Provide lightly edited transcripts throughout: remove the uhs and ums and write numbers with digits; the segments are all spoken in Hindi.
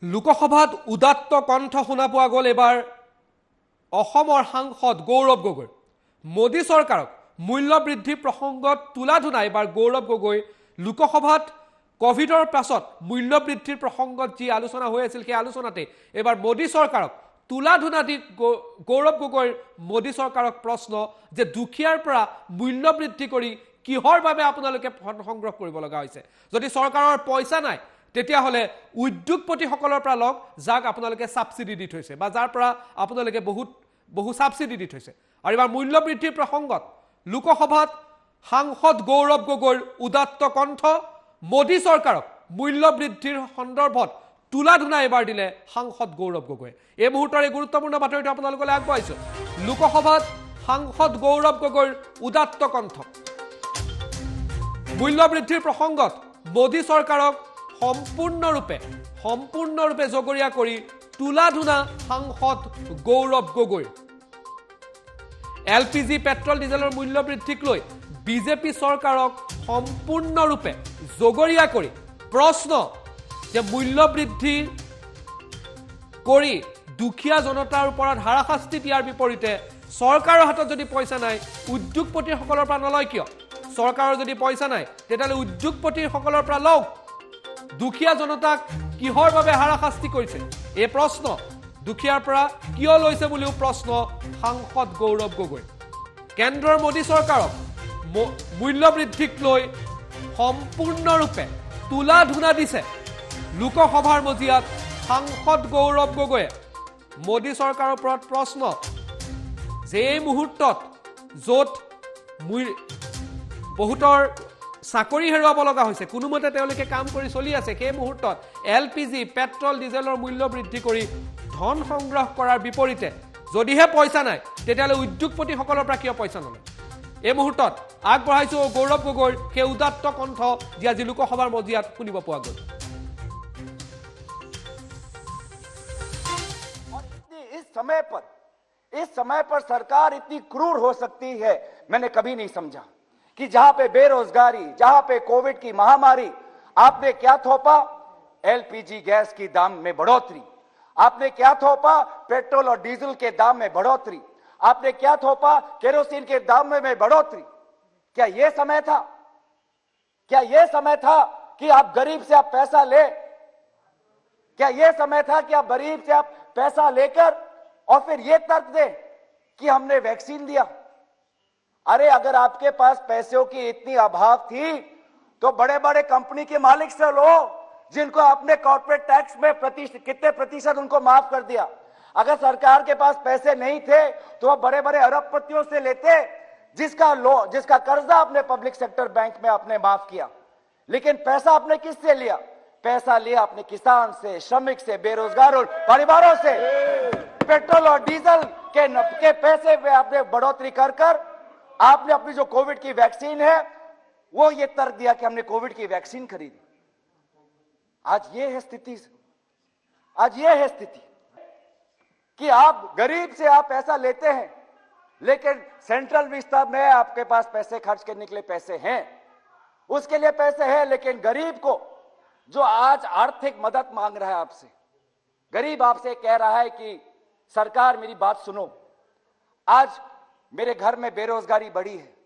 লোকসভাত উদাত্ত কণ্ঠ শুনা পোৱা গ'ল এবাৰ অসমৰ সাংসদ গৌৰৱ গগৈ মোদী চৰকাৰক মূল্য বৃদ্ধি প্ৰসংগত তুলাধুনা এবাৰ গৌৰৱ গগৈ লোকসভাত কোভিডৰ পাছত মূল্য বৃদ্ধিৰ প্ৰসংগত যি আলোচনা হৈ আছিল সেই আলোচনাতে এবাৰ মোদী চৰকাৰক তুলাধুনা দি গৌৰৱ গগৈৰ মোদী চৰকাৰক প্ৰশ্ন যে দুখীয়াৰ পৰা মূল্য বৃদ্ধি কৰি কিহৰ বাবে আপোনালোকে ফণ্ড সংগ্ৰহ কৰিব লগা হৈছে যদি চৰকাৰৰ পইচা নাই তেতিয়াহলে উদ্যোগপতিসকলৰ পৰা লওক যাক আপোনালোকে সাবসিডি দি থৈছে বা যাৰ পৰা আপোনালোকে বহু সাবসিডি দি থৈছে আৰু এবাৰ মূল্য বৃদ্ধিৰ প্ৰসংগত লোকসভাত সাংসদ গৌৰৱ গগৈৰ উদাত্ত কণ্ঠ মোদী চৰকাৰক মূল্য বৃদ্ধিৰ সন্দৰ্ভত তুলাধুনা এবাৰ দিলে সাংসদ গৌৰৱ গগৈ এই মুহূৰ্তৰ এই গুৰুত্বপূৰ্ণ বাতৰিটো আপোনালোকলৈ আগবঢ়াইছো লোকসভাত সাংসদ গৌৰৱ গগৈৰ উদাত্ত কণ্ঠ মূল্য বৃদ্ধিৰ প্ৰসংগত মোদী চৰকাৰক সম্পূৰ্ণৰূপে জগৰীয়া কৰি তুলাধুনা সাংসদ গৌৰৱ গগৈ এলপিজি পেট্ৰল ডিজেলৰ মূল্য বৃদ্ধিক লৈ বিজেপি চৰকাৰক সম্পূৰ্ণৰূপে জগৰীয়া কৰি প্ৰশ্ন যে মূল্য বৃদ্ধি কৰি দুখীয়া জনতাৰ ওপৰত হাৰাশাস্তি দিয়াৰ বিপৰীতে চৰকাৰৰ হাতত যদি পইচা নাই উদ্যোগপতিসকলৰ পৰা নলয় কিয় চৰকাৰৰ যদি পইচা নাই তেতিয়াহ'লে উদ্যোগপতিসকলৰ পৰা লওক দুখীয়া জনতাক কিহৰ বাবে হাৰাশাস্তি কৰিছে এই প্ৰশ্ন দুখীয়াৰ পৰা কিয় লৈছে বুলিও প্ৰশ্ন সাংসদ গৌৰৱ গগৈ কেন্দ্ৰৰ মোদী চৰকাৰক মূল্য বৃদ্ধিক লৈ সম্পূৰ্ণৰূপে তুলাধুনা দিছে লোকসভাৰ মজিয়াত সাংসদ গৌৰৱ গগৈয়ে মোদী চৰকাৰৰ ওপৰত প্ৰশ্ন যে এই মুহূৰ্তত য'ত বহুতৰ চাকৰি হেৰুৱাব লগা হৈছে কোনোমতে তেওঁলোকে কাম কৰি চলি আছে সেই মুহূৰ্তত এলপিজি পেট্ৰল ডিজেলৰ মূল্য বৃদ্ধি কৰি ধন সংগ্ৰহ কৰাৰ বিপৰীতে যদিহে পইচা নাই তেতিয়াহ'লে উদ্যোগপতিসকলৰ পৰা কিয় পইচা নলয় এই মুহূৰ্তত আগবঢ়াইছো গৌৰৱ গগৈৰ সেই উদাত্ত কণ্ঠ যি আজি লোকসভাৰ মজিয়াত শুনিব পোৱা গ'ল इस समय पर सरकार इतनी क्रूर हो सकती है मैंने कभी नहीं समझा कि जहां पे बेरोजगारी जहां पे कोविड की महामारी आपने क्या थोपा एलपीजी गैस की दाम में बढ़ोतरी आपने क्या थोपा पेट्रोल और डीजल के दाम में बढ़ोतरी आपने क्या थोपा केरोसिन के दाम में बढ़ोतरी क्या यह समय था कि आप गरीब से आप पैसा ले क्या यह समय था कि आप गरीब से आप पैसा लेकर और फिर यह तर्क दे कि हमने वैक्सीन दिया अरे अगर आपके पास पैसों की इतनी अभाव थी तो बड़े बड़े कंपनी के मालिक से लो जिनको आपने कॉर्पोरेट टैक्स में कितने प्रतिशत उनको माफ कर दिया अगर सरकार के पास पैसे नहीं थे तो वह बड़े बड़े अरबपतियों से लेते जिसका कर्जा आपने पब्लिक सेक्टर बैंक में आपने माफ किया लेकिन पैसा आपने किससे लिया पैसा लिया अपने किसान से श्रमिक से बेरोजगार और परिवारों से पेट्रोल और डीजल के पैसे में आपने बढ़ोतरी कर आपने अपनी जो कोविड की वैक्सीन है वो ये तर्क दिया कि हमने कोविड की वैक्सीन खरीदी आज ये है स्थिति कि आप गरीब से आप पैसा लेते हैं लेकिन सेंट्रल विस्तार में आपके पास पैसे खर्च करने के लिए पैसे हैं उसके लिए पैसे हैं लेकिन गरीब को जो आज आर्थिक मदद मांग रहा है आपसे गरीब आपसे कह रहा है कि सरकार मेरी बात सुनो आज मेरे घर में बेरोजगारी बढ़ी है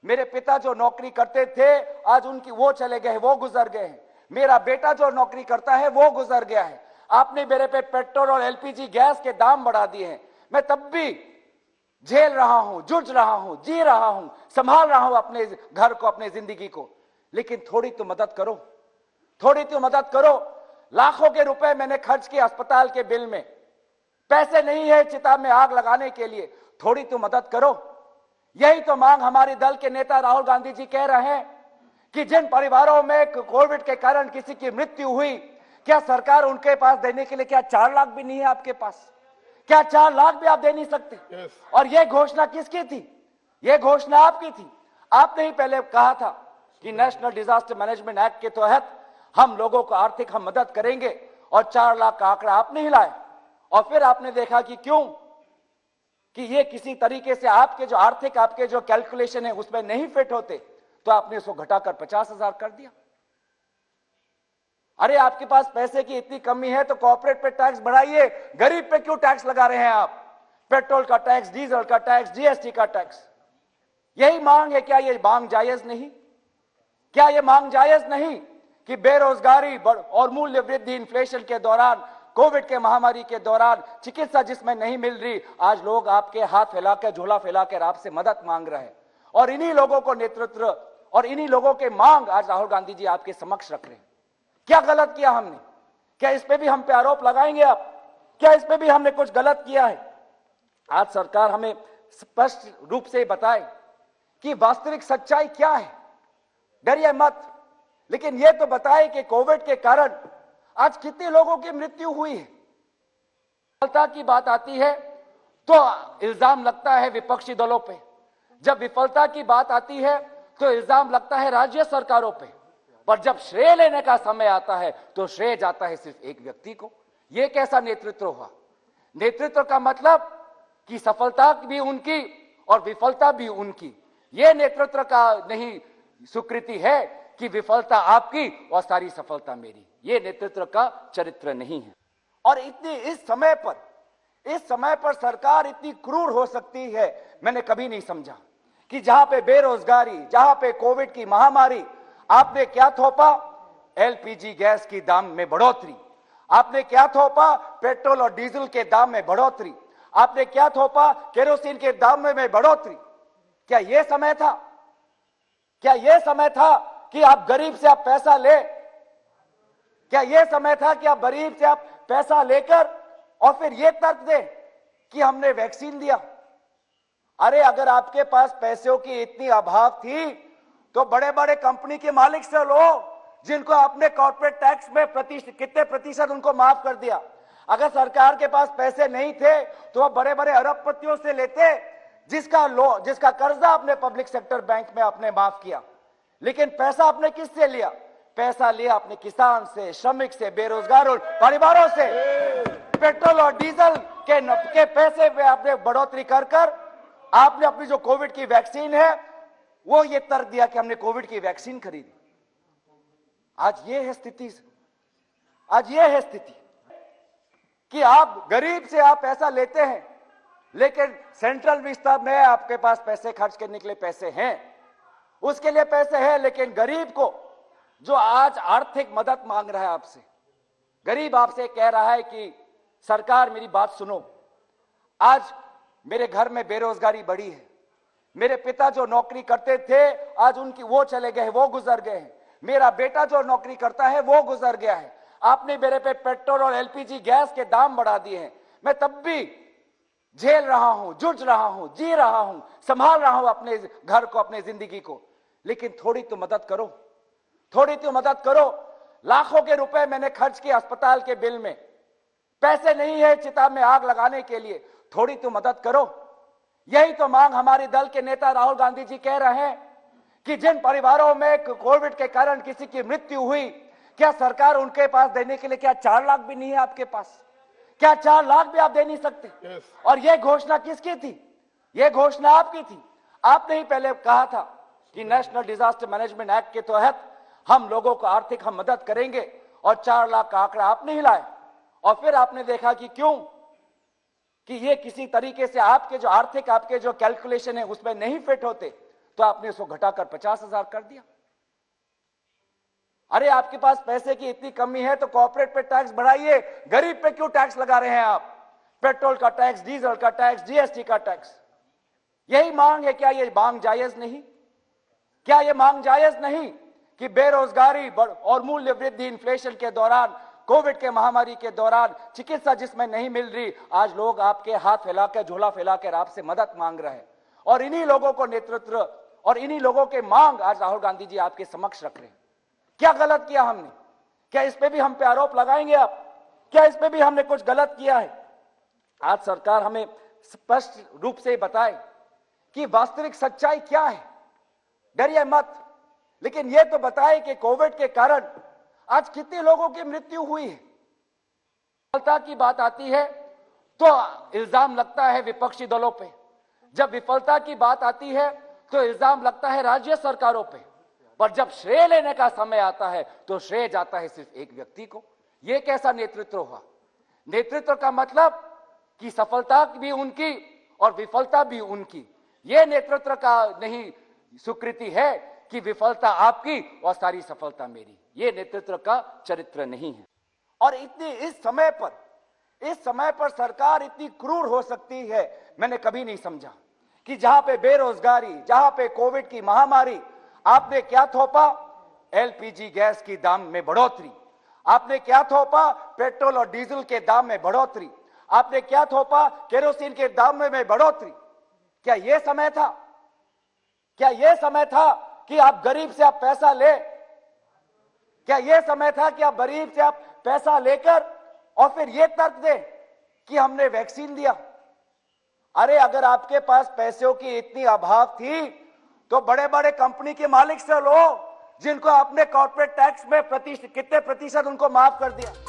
मेरे पिता जो नौकरी करते थे आज उनकी वो चले गए वो गुजर गए हैं मेरा बेटा जो नौकरी करता है वो गुजर गया है आपने मेरे पे पेट्रोल और एलपीजी गैस के दाम बढ़ा दिए हैं मैं तब भी झेल रहा हूं जूझ रहा हूं जी रहा हूं संभाल रहा हूं अपने घर को अपने जिंदगी को लेकिन थोड़ी तो मदद करो लाखों के रुपए मैंने खर्च किए अस्पताल के बिल में पैसे नहीं है चिता में आग लगाने के लिए थोड़ी तो मदद करो यही तो मांग हमारे दल के नेता राहुल गांधी जी कह रहे हैं कि जिन परिवारों में कोविड के कारण किसी की मृत्यु हुई क्या सरकार उनके पास देने के लिए क्या 4 लाख भी नहीं है आपके पास क्या 4 लाख भी आप दे नहीं सकते और यह घोषणा किसकी थी यह घोषणा आपकी थी आपने ही पहले कहा था कि नेशनल डिजास्टर मैनेजमेंट एक्ट के तहत हम लोगों को आर्थिक हम मदद करेंगे और 4 लाख का आंकड़ा आपने हिलाया और फिर आपने देखा कि क्यों कि ये किसी तरीके से आपके जो आर्थिक आपके जो कैलकुलेशन है उसमें नहीं फिट होते तो आपने उसको घटाकर 50,000 कर दिया अरे आपके पास पैसे की इतनी कमी है तो कॉर्पोरेट पे टैक्स बढ़ाइए, गरीब पे क्यों टैक्स लगा रहे हैं आप? पेट्रोल का टैक्स, डीजल का टैक्स, जीएसटी का टैक्स, यही मांग है। क्या ये मांग जायज नहीं? क्या ये मांग जायज नहीं कि बेरोजगारी और मूल्य वृद्धि, इन्फ्लेशन के दौरान, कोविड के महामारी के दौरान चिकित्सा जिसमें नहीं मिल रही, आज लोग आपके हाथ फैलाकर, झोला फैलाकर आपसे मदद मांग रहे हैं। और इन्हीं लोगों को नेतृत्व और इन्हीं लोगों के मांग आज राहुल गांधी जी आपके समक्ष रख रहे हैं। क्या गलत किया हमने? क्या इस पे भी हम पे आरोप लगाएंगे आप? क्या इस पे भी हमने कुछ गलत किया है? आज सरकार हमें स्पष्ट रूप से बताए कि वास्तविक सच्चाई क्या है। डरिए मत, लेकिन यह तो बताए कि कोविड के कारण आज कितने लोगों की मृत्यु हुई है। विफलता की बात आती है तो इल्जाम लगता है विपक्षी दलों पे, जब विफलता की बात आती है तो इल्जाम लगता है राज्य सरकारों पे, पर जब श्रेय लेने का समय आता है तो श्रेय जाता है सिर्फ एक व्यक्ति को। यह कैसा नेतृत्व हुआ? नेतृत्व का मतलब कि सफलता भी उनकी और विफलता भी उनकी। यह नेतृत्व का नहीं स्वीकृति है कि विफलता आपकी और सारी सफलता मेरी। यह नेतृत्व का चरित्र नहीं है। और इस समय पर सरकार इतनी क्रूर हो सकती है, मैंने कभी नहीं समझा कि जहां पे बेरोजगारी, जहां पे कोविड की महामारी, आपने क्या थोपा? एलपीजी गैस की दाम में बढ़ोतरी। आपने क्या थोपा? पेट्रोल और डीजल के दाम में बढ़ोतरी। आपने क्या थोपा? केरोसिन के दाम में बढ़ोतरी। क्या यह समय था? क्या यह समय था कि आप गरीब से आप पैसा ले? क्या यह समय था कि आप गरीब से आप पैसा लेकर और फिर यह तर्क दे कि हमने वैक्सीन दिया? अरे अगर आपके पास पैसों की इतनी अभाव थी तो बड़े बड़े कंपनी के मालिक से लो, जिनको आपने कॉर्पोरेट टैक्स में कितने प्रतिशत उनको माफ कर दिया। अगर सरकार के पास पैसे नहीं थे तो वह बड़े बड़े अरबपतियों से लेते, जिसका कर्जा आपने पब्लिक सेक्टर बैंक में आपने माफ किया। लेकिन पैसा आपने किससे लिया? पैसा लिया अपने किसान से, श्रमिक से, बेरोजगार परिवारों से। पेट्रोल और डीजल के पैसे में आपने बढ़ोतरी कर आपने अपनी जो कोविड की वैक्सीन है वो ये तर्क दिया कि हमने कोविड की वैक्सीन खरीदी। आज ये है स्थिति, आज ये है स्थिति कि आप गरीब से आप पैसा लेते हैं, लेकिन सेंट्रल विस्तार में आपके पास पैसे खर्च करने के लिए पैसे हैं, उसके लिए पैसे हैं, लेकिन गरीब को जो आज आर्थिक मदद मांग रहा है आपसे, गरीब आपसे कह रहा है कि सरकार मेरी बात सुनो, आज मेरे घर में बेरोजगारी बढ़ी है, मेरे पिता जो नौकरी करते थे आज उनकी वो चले गए, वो गुजर गए हैं, मेरा बेटा जो नौकरी करता है वो गुजर गया है, आपने मेरे पे पेट्रोल और एलपीजी गैस के दाम बढ़ा दिए हैं, मैं तब भी झेल रहा हूं, जूझ रहा हूं, जी रहा हूं, संभाल रहा हूं अपने घर को, अपने जिंदगी को, लेकिन थोड़ी तो मदद करो, थोड़ी तो मदद करो। लाखों के रुपए मैंने खर्च किए अस्पताल के बिल में, पैसे नहीं है चिता में आग लगाने के लिए, थोड़ी तो मदद करो। यही तो मांग हमारे दल के नेता राहुल गांधी जी कह रहे हैं कि जिन परिवारों में कोविड के कारण किसी की मृत्यु हुई, क्या सरकार उनके पास देने के लिए क्या 4 लाख भी नहीं है आपके पास? क्या 4 लाख भी आप दे नहीं सकते? और यह घोषणा किसकी थी? यह घोषणा आपकी थी। आपने ही पहले कहा था कि नेशनल डिजास्टर मैनेजमेंट एक्ट के तहत हम लोगों को आर्थिक हम मदद करेंगे, और 4 लाख का आंकड़ा आपने ही लाया। और फिर आपने देखा कि क्यों कि ये किसी तरीके से आपके जो आर्थिक आपके जो कैलकुलेशन है उसमें नहीं फिट होते, तो आपने उसको घटाकर 50,000 कर दिया। अरे आपके पास पैसे की इतनी कमी है तो कॉर्पोरेट पे टैक्स बढ़ाइए, गरीब पे क्यों टैक्स लगा रहे हैं आप? पेट्रोल का टैक्स, डीजल का टैक्स, जीएसटी का टैक्स, यही मांग है। क्या ये मांग जायज नहीं? क्या ये मांग जायज नहीं कि बेरोजगारी और मूल्य वृद्धि, इन्फ्लेशन के दौरान, कोविड के महामारी के दौरान चिकित्सा जिसमें नहीं मिल रही, आज लोग आपके हाथ फैलाकर, झोला फैलाकर आपसे मदद मांग रहे हैं। और इन्हीं लोगों को नेतृत्व और इन्हीं लोगों के मांग आज राहुल गांधी जी आपके समक्ष रख रहे हैं। क्या गलत किया हमने? क्या इस पे भी हम पे आरोप लगाएंगे आप? क्या इस पे भी हमने कुछ गलत किया है? आज सरकार हमें स्पष्ट रूप से बताए कि वास्तविक सच्चाई क्या है। डरिए मत, लेकिन यह तो बताए कि कोविड के कारण आज कितने लोगों की मृत्यु हुई है। विफलता की बात आती है तो इल्जाम लगता है विपक्षी दलों पे, जब विफलता की बात आती है तो इल्जाम लगता है राज्य सरकारों पे, पर जब श्रेय लेने का समय आता है तो श्रेय जाता है सिर्फ एक व्यक्ति को। यह कैसा नेतृत्व हुआ? नेतृत्व का मतलब कि सफलता भी उनकी और विफलता भी उनकी। यह नेतृत्व का नहीं स्वीकृति है कि विफलता आपकी और सारी सफलता मेरी। यह नेतृत्व का चरित्र नहीं है। और इस समय पर सरकार इतनी क्रूर हो सकती है, मैंने कभी नहीं समझा। कि जहां पे बेरोजगारी, जहां पे कोविड की महामारी, आपने क्या थोपा? एलपीजी गैस की दाम में बढ़ोतरी। आपने क्या थोपा? पेट्रोल और डीजल के दाम में बढ़ोतरी। आपने क्या थोपा? केरोसिन के दाम में बढ़ोतरी। क्या यह समय था? क्या यह समय था कि आप गरीब से आप पैसा ले? क्या यह समय था कि आप गरीब से आप पैसा लेकर और फिर यह तर्क दे कि हमने वैक्सीन दिया? अरे अगर आपके पास पैसों की इतनी अभाव थी तो बड़े बड़े कंपनी के मालिक से लो, जिनको आपने कॉर्पोरेट टैक्स में कितने प्रतिशत उनको माफ कर दिया।